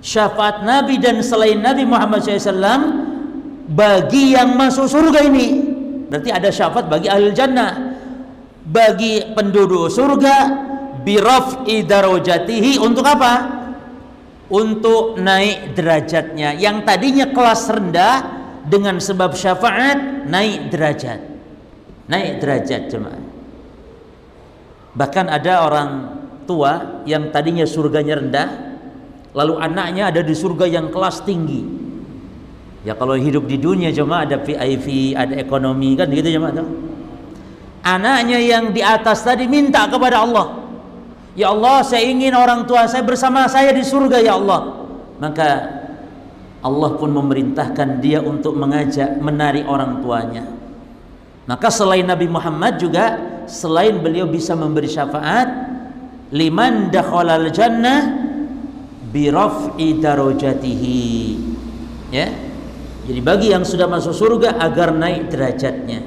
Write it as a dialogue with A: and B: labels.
A: syafaat Nabi dan selain Nabi Muhammad SAW bagi yang masuk surga ini. Berarti ada syafaat bagi ahli jannah, bagi penduduk surga, biraf'i darajatihi. Untuk apa? Untuk naik derajatnya. Yang tadinya kelas rendah, dengan sebab syafaat naik derajat. Naik derajat jemaah. Bahkan ada orang tua yang tadinya surganya rendah, lalu anaknya ada di surga yang kelas tinggi. Ya kalau hidup di dunia cuma ada VIP, ada ekonomi, kan gitu jemaah. Anaknya yang di atas tadi minta kepada Allah, ya Allah, saya ingin orang tua saya bersama saya di surga ya Allah. Maka Allah pun memerintahkan dia untuk mengajak menari orang tuanya. Maka selain Nabi Muhammad juga, selain beliau bisa memberi syafaat, liman dakhalal jannah biraf'i darajatihi, ya. Jadi bagi yang sudah masuk surga agar naik derajatnya.